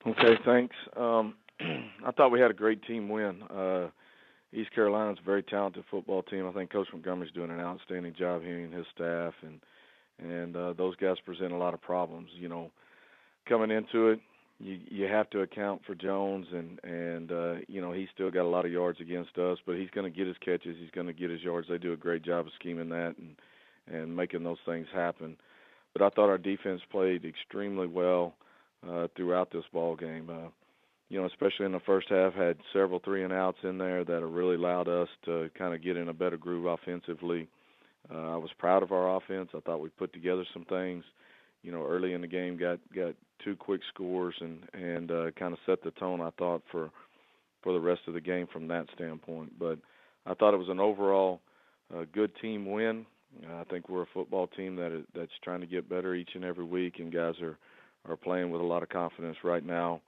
Okay, thanks. I thought we had a great team win. East Carolina's a very talented football team. I think Coach Montgomery's doing an outstanding job here and his staff, and those guys present a lot of problems. Coming into it, you have to account for Jones, and he's still got a lot of yards against us, but he's going to get his catches, he's going to get his yards. They do a great job of scheming that and making those things happen. But I thought our defense played extremely well throughout this ball game. Especially in the first half, had several 3-and-outs in there that have really allowed us to kind of get in a better groove offensively. I was proud of our offense. I thought we put together some things. Early in the game, got 2 quick scores and kind of set the tone, I thought, for the rest of the game from that standpoint. But I thought it was an overall good team win. I think we're a football team that's trying to get better each and every week, and guys are playing with a lot of confidence right now.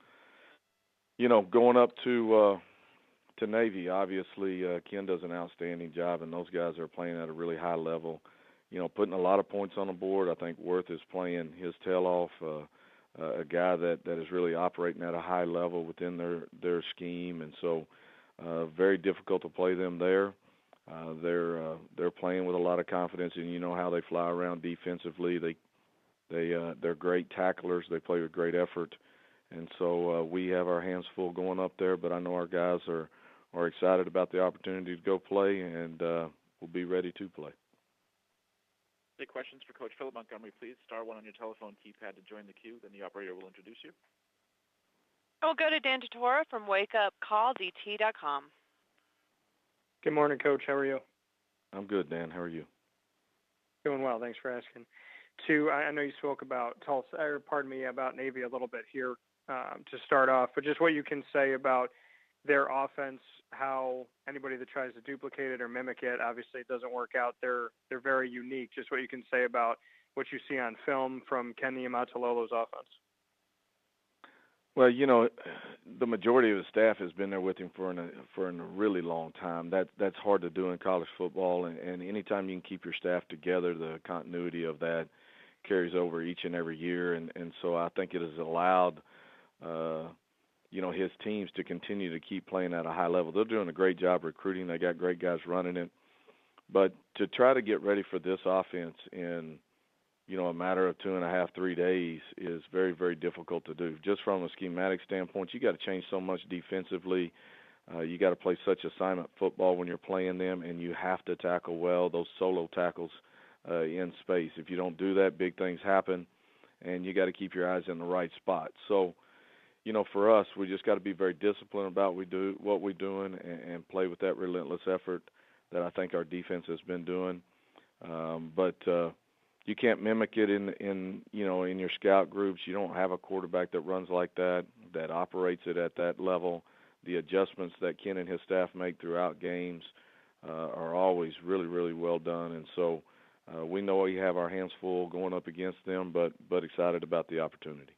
Going up to Navy, obviously Ken does an outstanding job, and those guys are playing at a really high level. Putting a lot of points on the board. I think Worth is playing his tail off, a guy that is really operating at a high level within their scheme, and so very difficult to play them there. They're playing with a lot of confidence, and you know how they fly around defensively. They're great tacklers. They play with great effort, and so we have our hands full going up there. But I know our guys are excited about the opportunity to go play, and we'll be ready to play. Take questions for Coach Philip Montgomery, please. Star 1 on your telephone keypad to join the queue. Then the operator will introduce you. We'll go to Dan Tortora from WakeUpCallDT.com. Good morning, Coach. How are you? I'm good, Dan. How are you? Doing well. Thanks for asking. I know you spoke about Tulsa, about Navy a little bit here to start off, but just what you can say about their offense, how anybody that tries to duplicate it or mimic it, obviously it doesn't work out. They're very unique. Just what you can say about what you see on film from Ken Niumatalolo's offense. Well, the majority of the staff has been there with him for a really long time. That's hard to do in college football, and anytime you can keep your staff together, the continuity of that carries over each and every year, and so I think it has allowed his teams to continue to keep playing at a high level. They're doing a great job recruiting. They got great guys running it. But to try to get ready for this offense in, a matter of 2.5, 3 days is very, very difficult to do. Just from a schematic standpoint, you got to change so much defensively. You got to play such assignment football when you're playing them, and you have to tackle well, those solo tackles in space. If you don't do that, big things happen, and you got to keep your eyes in the right spot. So, for us, we just got to be very disciplined about what we're doing and play with that relentless effort that I think our defense has been doing. But you can't mimic it in your scout groups. You don't have a quarterback that runs like that operates it at that level. The adjustments that Ken and his staff make throughout games are always really, really well done. And so we know we have our hands full going up against them, but excited about the opportunity.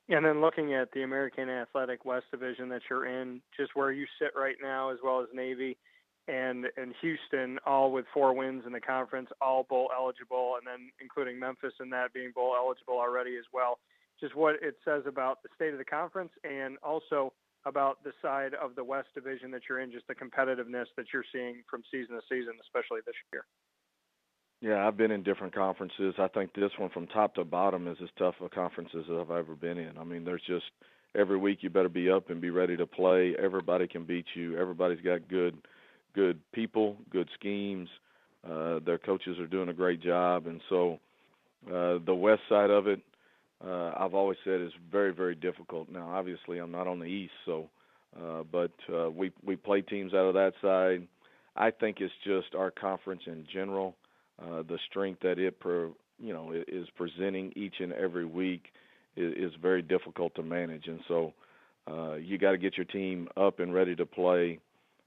And then looking at the American Athletic West Division that you're in, just where you sit right now, as well as Navy and Houston, all with 4 wins in the conference, all bowl eligible, and then including Memphis in that being bowl eligible already as well. Just what it says about the state of the conference and also about the side of the West Division that you're in, just the competitiveness that you're seeing from season to season, especially this year. Yeah, I've been in different conferences. I think this one from top to bottom is as tough a conference as I've ever been in. I mean, there's just every week you better be up and be ready to play. Everybody can beat you. Everybody's got good people, good schemes. Their coaches are doing a great job. And so the west side of it, I've always said is very, very difficult. Now, obviously, I'm not on the east, but we play teams out of that side. I think it's just our conference in general. The strength that it is presenting each and every week is very difficult to manage, and so you got to get your team up and ready to play.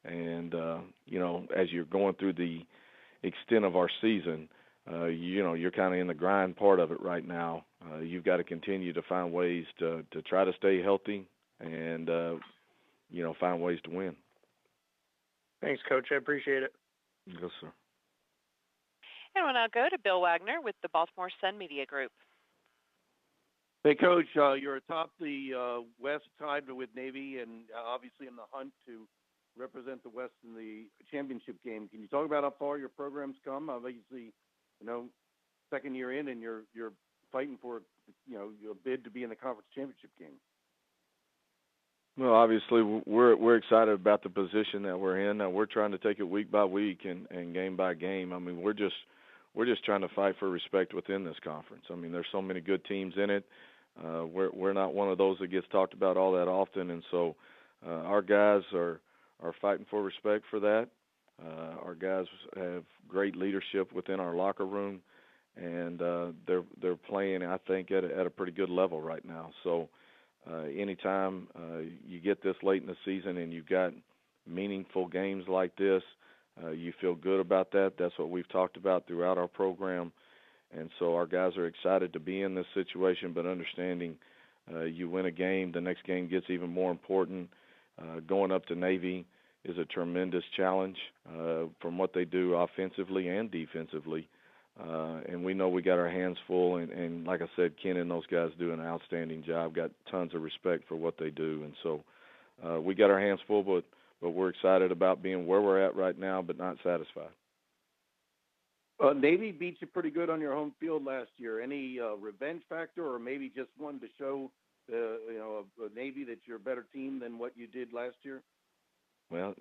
And as you're going through the extent of our season, you're kind of in the grind part of it right now. You've got to continue to find ways to try to stay healthy and find ways to win. Thanks, Coach. I appreciate it. Yes, sir. And we'll now go to Bill Wagner with the Baltimore Sun Media Group. Hey, Coach, you're atop the West tied with Navy and obviously in the hunt to represent the West in the championship game. Can you talk about how far your program's come? Obviously, second year in, and you're fighting for, your bid to be in the conference championship game. Well, obviously, we're excited about the position that we're in. We're trying to take it week by week and game by game. I mean, we're just trying to fight for respect within this conference. I mean, there's so many good teams in it. We're not one of those that gets talked about all that often, and so our guys are fighting for respect for that. Our guys have great leadership within our locker room, and they're playing, I think, at a pretty good level right now. So anytime you get this late in the season and you've got meaningful games like this, you feel good about that. That's what we've talked about throughout our program. And so our guys are excited to be in this situation, but understanding you win a game, the next game gets even more important. Going up to Navy is a tremendous challenge from what they do offensively and defensively. And we know we got our hands full. And like I said, Ken and those guys do an outstanding job, got tons of respect for what they do. And so we got our hands full, but we're excited about being where we're at right now, but not satisfied. Navy beat you pretty good on your home field last year. Any revenge factor, or maybe just one to show Navy that you're a better team than what you did last year? Well,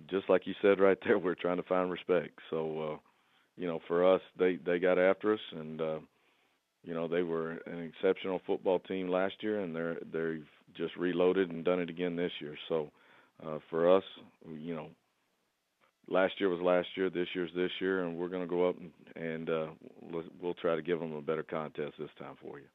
just like you said right there, we're trying to find respect. So, for us, they got after us, and they were an exceptional football team last year, and they've just reloaded and done it again this year. So, for us, last year was last year, this year's this year, and we're going to go up and we'll try to give them a better contest this time for you.